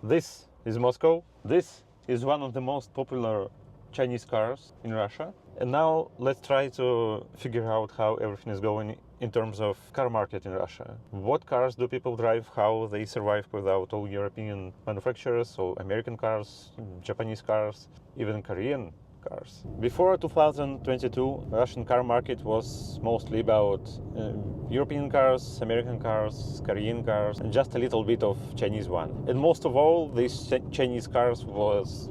This is Moscow. This is one of the most popular Chinese cars in Russia. And now let's try to figure out how everything is going in terms of car market in Russia. What cars do people drive, how they survive without all European manufacturers, so American cars, Japanese cars, even Korean cars. Before 2022, Russian car market was mostly about European cars, American cars, Korean cars, and just a little bit of Chinese one. And most of all, these Chinese cars was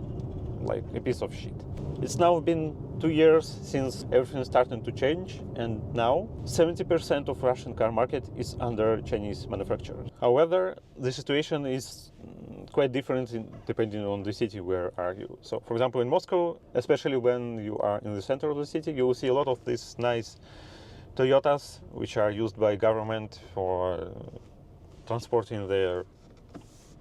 like a piece of shit. It's now been 2 years since everything started to change, and now 70% of Russian car market is under Chinese manufacturers. However, the situation is quite different depending on the city where are you. So, for example, in Moscow, especially when you are in the center of the city, you will see a lot of these nice Toyotas, which are used by government for transporting their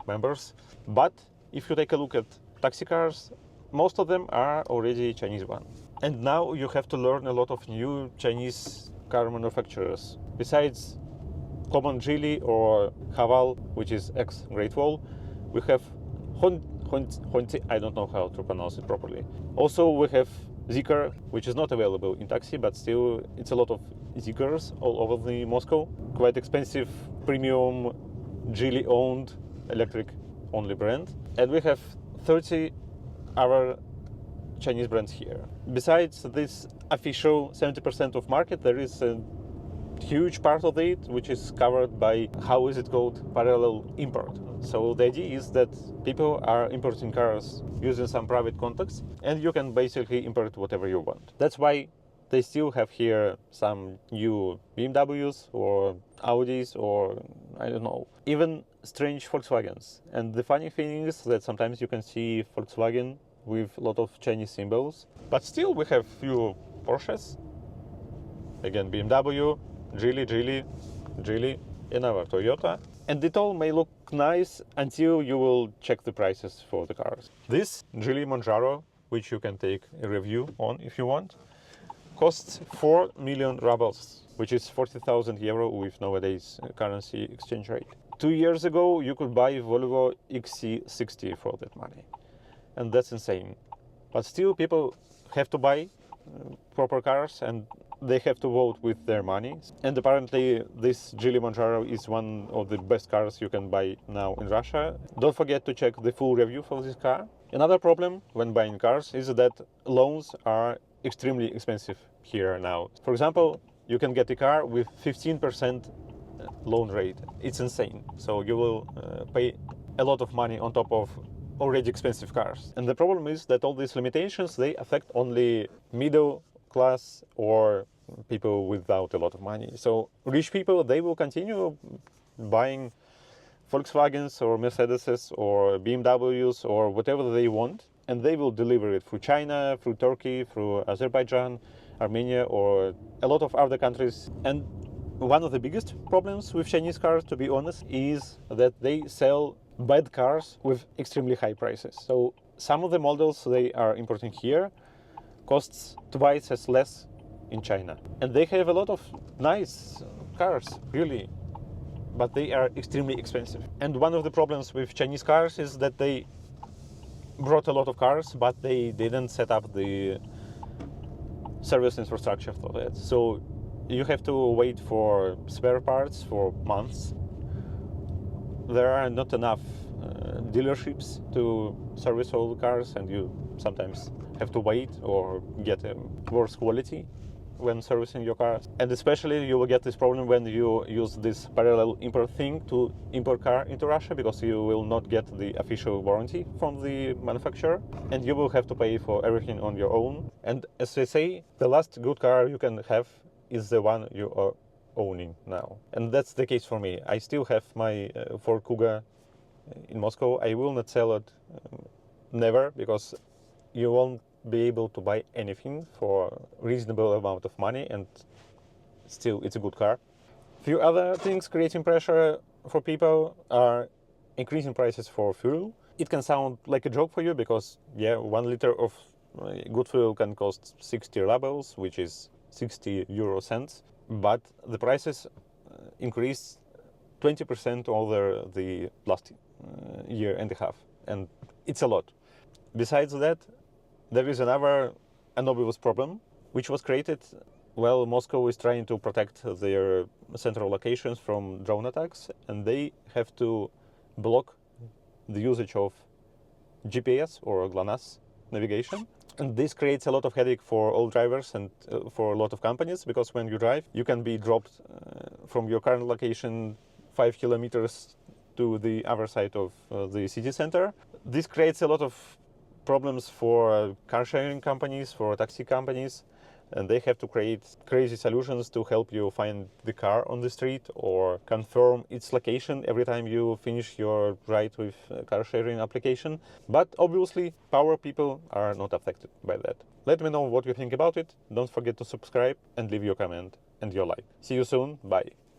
members. But if you take a look at taxi cars, most of them are already Chinese ones. And now you have to learn a lot of new Chinese car manufacturers. Besides common Geely or Haval, which is ex-Great Wall, we have Honti, I don't know how to pronounce it properly. Also we have Zeekr, which is not available in taxi, but still it's a lot of Zeekrs all over the Moscow. Quite expensive, premium, Geely-owned, electric-only brand. And we have 30 other Chinese brands here. Besides this official 70% of market, there is a huge part of it which is covered by, how is it called, parallel import. So the idea is that people are importing cars using some private contacts, and you can basically import whatever you want. That's why they still have here some new BMWs or Audis or I don't know, even strange Volkswagens. And the funny thing is that sometimes you can see Volkswagen with a lot of Chinese symbols, but still we have few Porsches, again BMW, Geely, another Toyota, and it all may look nice until you will check the prices for the cars. This Geely Monjaro, which you can take a review on if you want, costs 4 million rubles, which is 40,000 euro with nowadays currency exchange rate. 2 years ago, you could buy Volvo XC60 for that money. And that's insane. But still, people have to buy proper cars and they have to vote with their money. And apparently, this Geely Monjaro is one of the best cars you can buy now in Russia. Don't forget to check the full review for this car. Another problem when buying cars is that loans are extremely expensive here now. For example, you can get a car with 15% loan rate. It's insane. So you will pay a lot of money on top of already expensive cars. And the problem is that all these limitations, they affect only middle class or people without a lot of money. So rich people, they will continue buying Volkswagens or Mercedeses or BMWs or whatever they want, and they will deliver it through China, through Turkey, through Azerbaijan, Armenia, or a lot of other countries. And one of the biggest problems with Chinese cars, to be honest, is that they sell bad cars with extremely high prices. So some of the models they are importing here costs twice as less in China. And they have a lot of nice cars, really, but they are extremely expensive. And one of the problems with Chinese cars is that they brought a lot of cars, but they didn't set up the service infrastructure for that. So you have to wait for spare parts for months. There are not enough dealerships to service all the cars, and you sometimes have to wait or get a worse quality when servicing your cars. And especially you will get this problem when you use this parallel import thing to import car into Russia, because you will not get the official warranty from the manufacturer, and you will have to pay for everything on your own. And as they say, the last good car you can have is the one you are owning now. And that's the case for me. I still have my Ford Kuga in Moscow. I will not sell it, never, because you won't be able to buy anything for reasonable amount of money, and still it's a good car. Few other things creating pressure for people are increasing prices for fuel. It can sound like a joke for you because, yeah, 1 liter of good fuel can cost 60 rubles, which is 60 euro cents, but the prices increased 20% over the last year and a half, and it's a lot. Besides that, there is another anomalous problem which was created while Moscow is trying to protect their central locations from drone attacks, and they have to block the usage of GPS or GLONASS navigation. And this creates a lot of headache for all drivers and for a lot of companies, because when you drive, you can be dropped from your current location 5 kilometers to the other side of the city center. This creates a lot of problems for car sharing companies, for taxi companies, and they have to create crazy solutions to help you find the car on the street or confirm its location every time you finish your ride with a car sharing application. But obviously, power people are not affected by that. Let me know what you think about it. Don't forget to subscribe and leave your comment and your like. See you soon. Bye.